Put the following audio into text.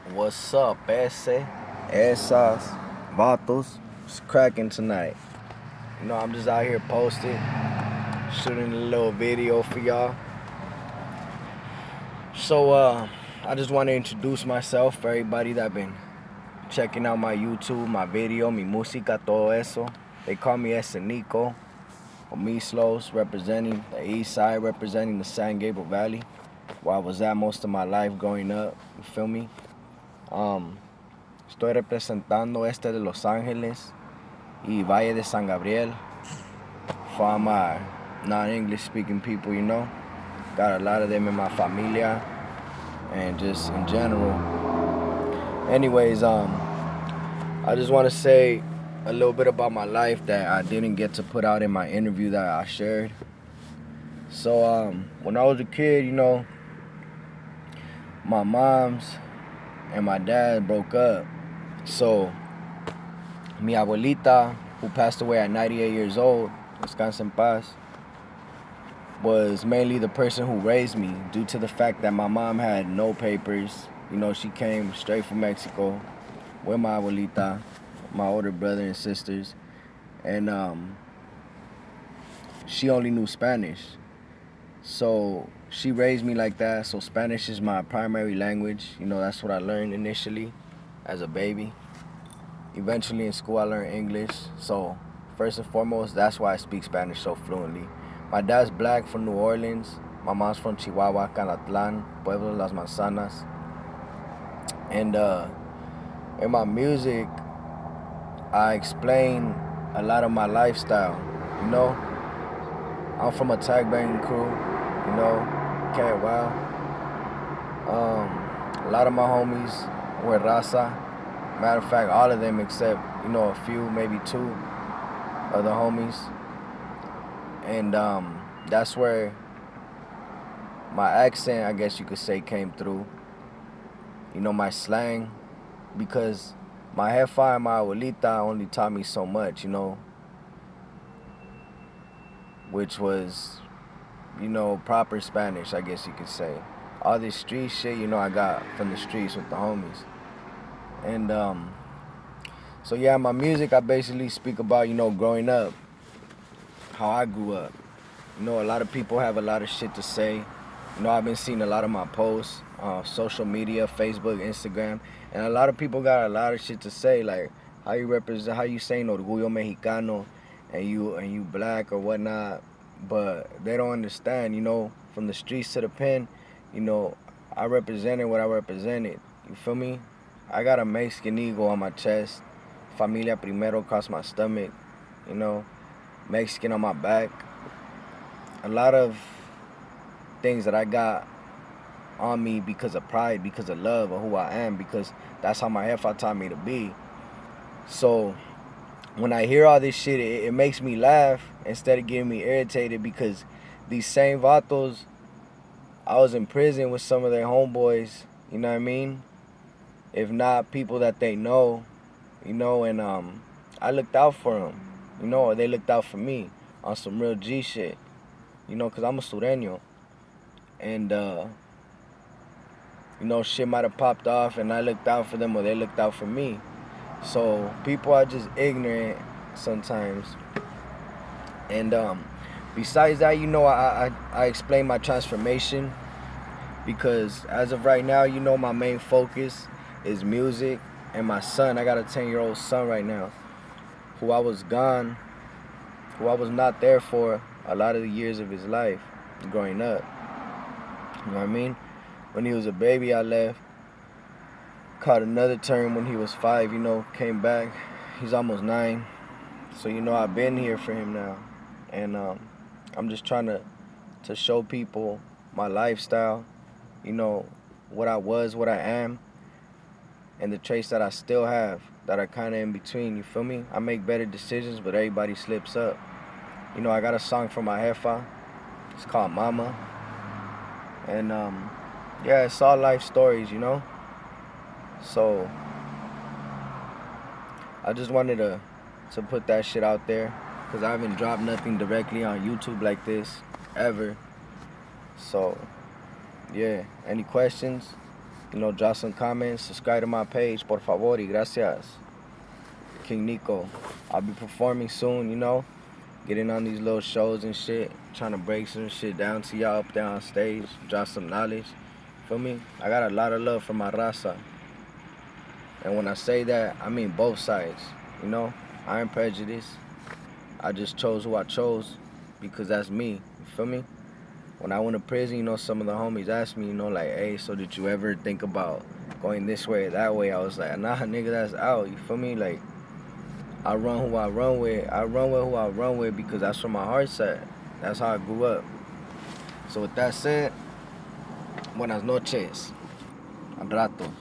What's up, ese? Esas, vatos? It's cracking tonight. I'm just out here posted, shooting a little video for y'all. So, I just want to introduce myself for everybody that been checking out my YouTube, my video, mi música, todo eso. They call me Ese Nico, or Mislos, representing the East Side, representing the San Gabriel Valley, where I was at most of my life growing up. You feel me? Estoy representando este de Los Ángeles y Valle de San Gabriel for my non-English speaking people, Got a lot of them in my familia and just in general. Anyways, I just want to say a little bit about my life that I didn't get to put out in my interview that I shared. So, when I was a kid, my mom's and my dad broke up. So, mi abuelita, who passed away at 98 years old, descansa en paz, was mainly the person who raised me due to the fact that my mom had no papers. She came straight from Mexico with my abuelita, my older brother and sisters, and she only knew Spanish. So she raised me like that. So Spanish is my primary language. That's what I learned initially as a baby. Eventually in school I learned English. So first and foremost, that's why I speak Spanish so fluently. My dad's black from New Orleans. My mom's from Chihuahua, Canatlan, Pueblo Las Manzanas. And in my music, I explain a lot of my lifestyle. I'm from a tag banging crew, Cat Wow. A lot of my homies were Raza. Matter of fact, all of them except, a few, maybe two of the homies. And that's where my accent, I guess you could say, came through. My slang, because my jefa and my abuelita only taught me so much, which was, proper Spanish, I guess you could say. All this street shit, I got from the streets with the homies. And so yeah, my music, I basically speak about, growing up, how I grew up. A lot of people have a lot of shit to say. I've been seeing a lot of my posts on social media, Facebook, Instagram, and a lot of people got a lot of shit to say, like how you saying Orgullo Mexicano, and you black or whatnot, but they don't understand. From the streets to the pen, I represented what I represented. You feel me? I got a Mexican eagle on my chest, Familia Primero across my stomach, Mexican on my back. A lot of things that I got on me because of pride, because of love of who I am, because that's how my jefa taught me to be. So when I hear all this shit, it makes me laugh instead of getting me irritated, because these same vatos, I was in prison with some of their homeboys, you know what I mean? If not people that they know, and I looked out for them, or they looked out for me on some real G shit, because I'm a sureño. And, shit might have popped off and I looked out for them or they looked out for me. So people are just ignorant sometimes. And besides that, I explain my transformation, because as of right now, my main focus is music and my son. I got a 10-year-old son right now who I was not there for a lot of the years of his life growing up. You know what I mean? When he was a baby, I left. Caught another term when he was 5, came back. He's almost 9. So, I've been here for him now. And I'm just trying to show people my lifestyle, what I was, what I am, and the traits that I still have that are kind of in between, you feel me? I make better decisions, but everybody slips up. I got a song for my jefa. It's called Mama. And yeah, it's all life stories, So I just wanted to put that shit out there, because I haven't dropped nothing directly on YouTube like this ever. So yeah, any questions? You know, drop some comments, subscribe to my page, por favor y gracias. King Nico. I'll be performing soon, you know, getting on these little shows and shit, trying to break some shit down to y'all up there on stage, drop some knowledge. Feel me? I got a lot of love for my raza. And when I say that, I mean both sides, you know? I ain't prejudiced. I just chose who I chose because that's me, you feel me? When I went to prison, you know, some of the homies asked me, you know, like, hey, so did you ever think about going this way or that way? I was like, nah, nigga, that's out, you feel me? Like, I run who I run with. I run with who I run with because that's where my heart's at. That's how I grew up. So with that said, buenas noches. Al rato.